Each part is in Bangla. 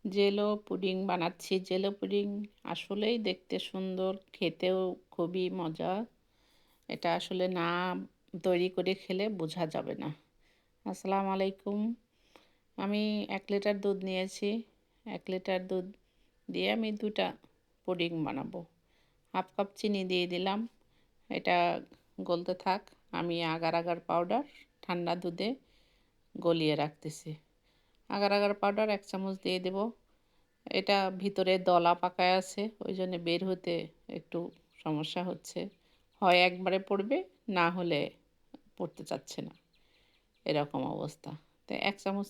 জেলো পুডিং বানাচ্ছি। জেলো পুডিং আসলেই দেখতে সুন্দর, খেতেও খুবই মজা। এটা আসলে না তৈরি করে খেলে বোঝা যাবে না। আসসালামু আলাইকুম। আমি ১ লিটার দুধ নিয়েছি। ১ লিটার দুধ দিয়ে আমি ২ টা পুডিং বানাবো। ১/২ কাপ চিনি দিয়ে দিলাম। এটা গলতে থাক। আমি আগার আগার পাউডার ঠান্ডা দুধে গলিয়ে রাখতেছি। আগার আগার পাউডার ১ চামচ দিয়ে দেব। এটা ভিতরে দলা পাকায় আছে, ওই জন্য বের হতে একটু সমস্যা হচ্ছে। হয় একবারে পড়বে, না হলে পড়তে চাচ্ছে না, এরকম অবস্থা। তো ১ চামচ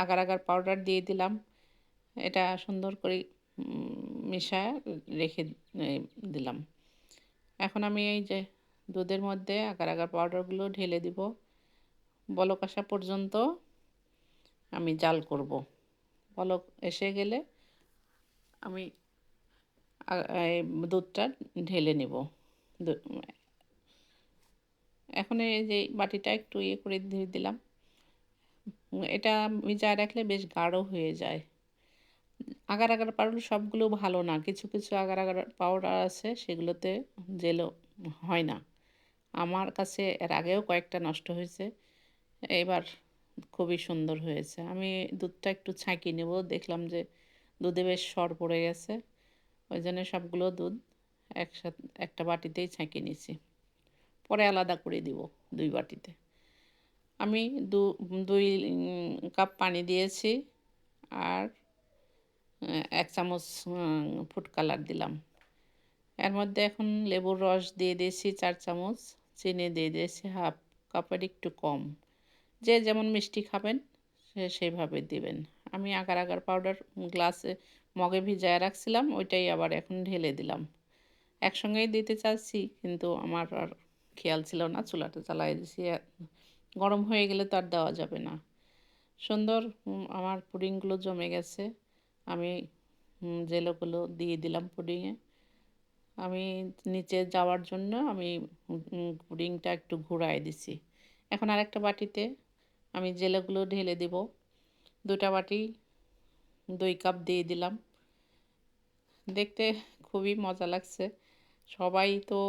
আগার আগার পাউডার দিয়ে দিলাম। এটা সুন্দর করে মিশায় রেখে দিলাম। এখন আমি এই যে দুধের মধ্যে আগার আগার পাউডারগুলো ঢেলে দিব। বলক আসা পর্যন্ত আমি জাল করব। বলক এসে গেলে আমি এই দুধটা ঢেলে নেব। দু এখন এই যে বাটিটা একটু করে দিয়ে দিলাম। এটা ভিজায় রাখলে বেশ গাঢ় হয়ে যায়। আগার আগার পাউডার সবগুলো ভালো না। কিছু কিছু আগার আগার পাউডার আছে সেগুলোতে জেলো হয় না। আমার কাছে এর আগেও কয়েকটা নষ্ট হয়েছে। এবার খুবই সুন্দর হয়েছে। আমি দুধটা একটু ছাঁকিয়ে নেব। দেখলাম যে দুধে বেশ সর পড়ে গেছে। ওই জন্য সবগুলো দুধ একটা বাটিতেই ছাঁকিয়ে নিছি। পরে আলাদা করে দিব ২ বাটিতে। আমি ২ কাপ পানি দিয়েছি আর ১ চামচ ফুড কালার দিলাম। এর মধ্যে এখন লেবুর রস দিয়ে দিয়েছি ৪ চামচ, চিনি দিয়ে দিয়েছি ১/২ কাপের একটু কম। যে যেমন মিষ্টি খাবেন সে সেইভাবে দিবেন। আমি আগার আগার পাউডার গ্লাসে মগে ভিজায় রাখছিলাম, ওইটাই আবার এখন ঢেলে দিলাম। একসঙ্গেই দিতে চাচ্ছি কিন্তু আমার আর খেয়াল ছিল না, চুলাটা জ্বালায় দিছি। গরম হয়ে গেলে তো আর দেওয়া যাবে না। সুন্দর আমার পুডিংগুলো জমে গেছে। আমি জেলোগুলো দিয়ে দিলাম পুডিংয়ে। আমি নিচে যাওয়ার জন্য আমি পুডিংটা একটু ঘুরায় দিছি। এখন আরেকটা বাটিতে আমি জেলোগুলো ঢেলে দিব। ২ টা বাটি ২ কাপ দিয়ে দিলাম। দেখতে খুবই মজা লাগছে। সবাই তো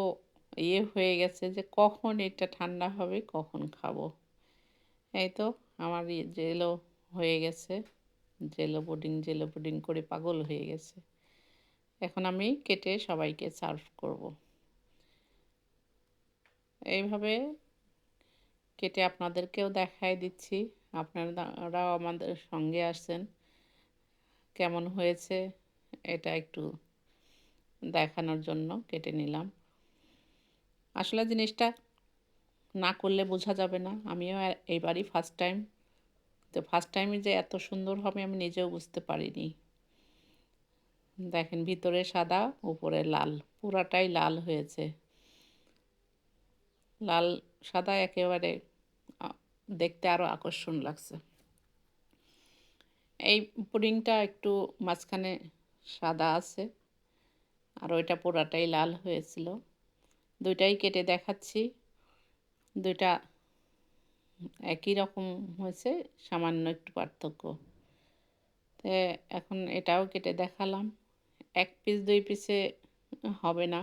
হয়ে গেছে যে কখন এটা ঠান্ডা হবে, কখন খাবো। এই তো আমার জেলো হয়ে গেছে। জেলো পুডিং করে পাগল হয়ে গেছে। এখন আমি কেটে সবাইকে সার্ভ করব। এইভাবে কেটে আপনাদেরকেও দেখায় দিচ্ছি। আপনারাও আমাদের সঙ্গে আসছেন। কেমন হয়েছে এটা একটু দেখানোর জন্য কেটে নিলাম। আসলে জিনিসটা না করলে বোঝা যাবে না। আমিও এইবারই ফার্স্ট টাইম। তো ফার্স্ট টাইমে যে এত সুন্দর হবে আমি নিজেও বুঝতে পারিনি। দেখেন ভিতরে সাদা, উপরে লাল, পুরাটাই লাল হয়েছে। লাল সাদা একেবারে দেখতে আরও আকর্ষণ লাগছে। এই পুডিংটা একটু মাঝখানে সাদা আছে আর ওইটা পুরাটাই লাল হয়েছিল। ২টাই কেটে দেখাচ্ছি। ২টা একই রকম হয়েছে, সামান্য একটু পার্থক্য। তো এখন এটাও কেটে দেখালাম। ১ পিস ২ পিসে হবে না,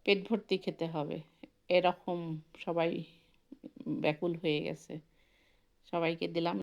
পেট ভর্তি খেতে হবে। এরকম সবাই ব্যাকুল হয়ে গেছে। সবাইকে দিলাম।